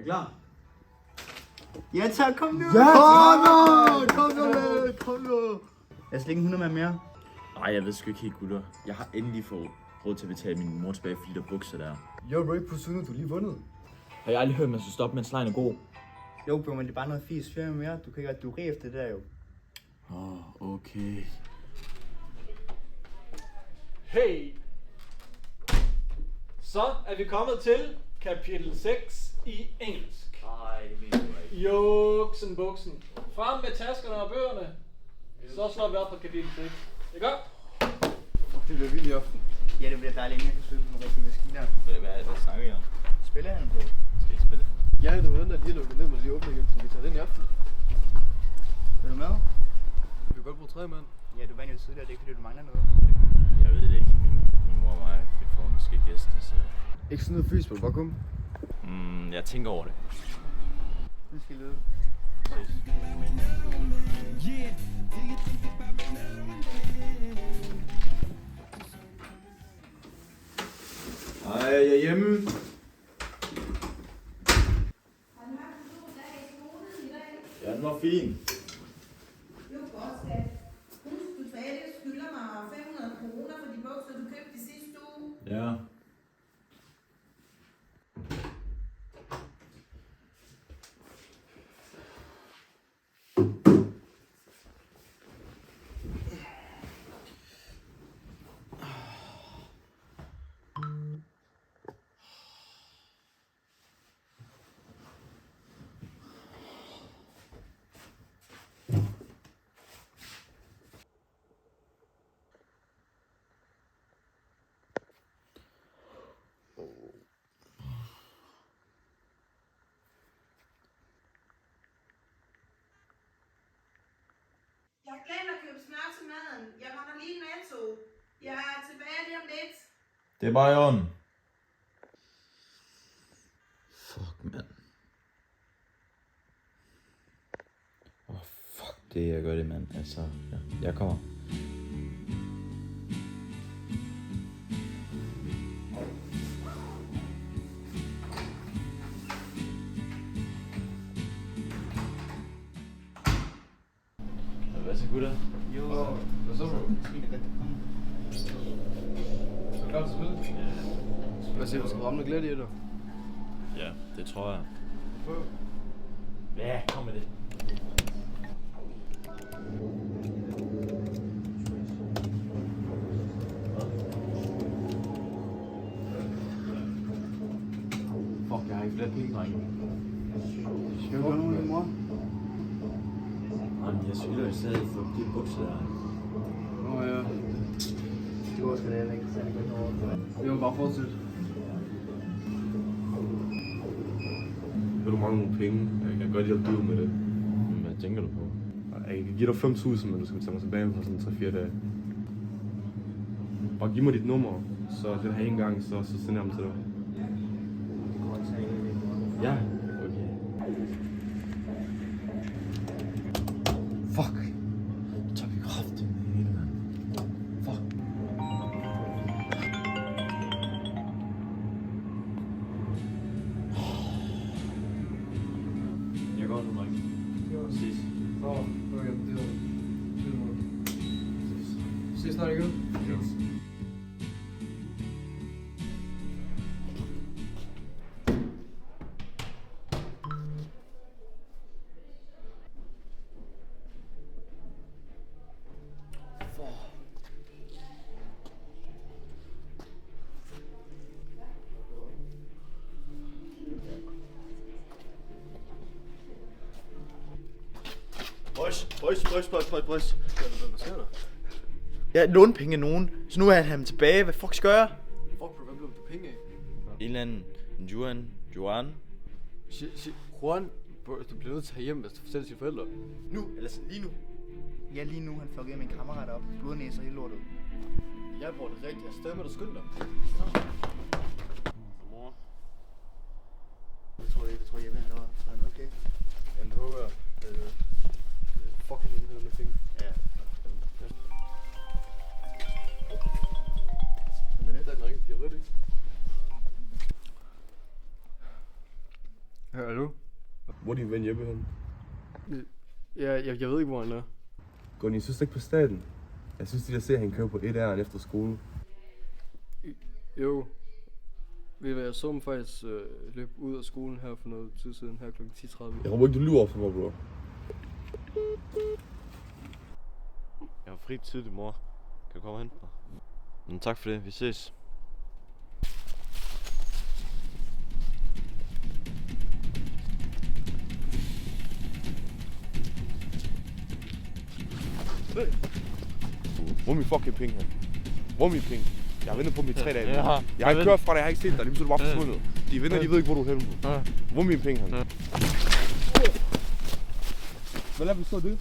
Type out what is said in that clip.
Er klar? Ja tak, kom nu! Ja, Kom nu! Jeg skal ikke 100 med mere. Nej, jeg ved sgu ikke helt, gutter. Jeg har endelig fået råd til at betale min mor tilbage for de der bukser der. Jo, bro, ikke på siden, du har lige vundet. Har jeg aldrig hørt, at man skal stoppe, mens lejen er god? Jo, bro, men det er bare noget 80 med mere. Du kan ikke du er efter det der jo. Okay. Hey! Så er vi kommet til kapitel 6 i engelsk. Nej, det mener du ikke. Joksen buksen. Frem med taskerne og bøgerne. Så slår vi op på kapitel 6. Det gør. Det bliver vildt i aften. Ja, det bliver dejligt, jeg kan spille på nogle rigtige maskiner. Hvad snakker I om? Spiller han på? Skal I spille? Ja, det var den der lige lukket ned, men lige åbner igen, så vi tager den i aften. Er du med? Vi kan godt bruge 3 mand. Ja, du vandt jo tidligere, det er ikke fordi, du mangler noget. Jeg ved det ikke. Min mor og mig får måske gæster, så... Ikke sådan noget fysisk, bare kom. Jeg tænker over det. Nu skal I lyde. Hej, jeg er hjemme. Ja, den var fin. Jo, godt, skat. Husk, du stadig skylder mig 500 kroner for de bukser, du købte de sidste uge. Ja. Jeg har glemt at købe smør til maden. Jeg mangler lige en Netto. Jeg er tilbage lige om lidt. Det er bare i orden. Fuck, mand. Fuck det, jeg gør det, mand. Altså, ja. Jeg kommer. Hvad så, gutter? Jo, Hvad så, bro? fint at du kom. Er du klar til at spille? Hvad siger du, skal ramme noget gladiator? Ja, det tror jeg. Prøv. Ja, kom med det. Fuck, jeg har ikke flere penge, drenge. Skal du gøre noget med mor? Jamen, jeg skylder jo stadig for de bukser der. Nå ja. Det var sgu da heller ikke særlig godt over. Vi må bare fortsætte. Vil du mange nogle penge? Jeg kan godt hjælpe dig ud med det. Hvad tænker du på? Jeg kan give dig 5.000, men du skal tage mig tilbage for sådan 3-4 dage. Bare giv mig dit nummer, så den her en gang, så sender jeg dem til dig. Det går altså ikke lidt. Ja. Okay. Fuck. Så tager vi kraftigt med det hele, mand. Fuck. Jeg går nu, drenge. Ses. Nå, okay, det var... Ses snart igen. Boys. Hvad sker der? Jeg lånte penge af nogen, så nu er han tilbage. Hvad fuck skal jeg gøre? Fuck, bro, hvad blev du penge af? En eller anden Juan. Juan, bro, du bliver nødt til at tage hjem, hvis du fortæller sine forældre. Nu, eller sådan lige nu. Ja, lige nu. Han fuckede min kammerat op. Blodnæser hele lortet. Ja, bror, det er rigtigt. Jeg er stadig med, du skyld dig. Mor. Jeg tror jeg ved, han var. Er han okay? Jamen, det håber jeg. Fucking indhænder med penge. Ja. Men det er den rigtig, jeg ved det ikke. Hallo? Hvor er din ven Jeppe hen? Jeg ved ikke, hvor han er. Gunny, jeg synes ikke på staten. Jeg synes, de der ser, at han kører på 1R'en efter skole. Jo. Ved du hvad, jeg så ham faktisk løbe ud af skolen her for noget tid siden, her kl. 10:30. Jeg håber ikke, du lyver for mig, bror. Jeg har fri tidligt, mor. Kan du komme og hente mig? Men tak for det. Vi ses. Hvor er mine fucking penge her? Hvor er mine penge? Jeg har ventet på dem i 3 dage. Ja, jeg har ikke kørt fra dig, jeg har ikke set dig. Lige så er du bare forsvundet. De venner, de ved ikke, hvor du er henne. Hvor er mine penge her? Hvad lader vi så det?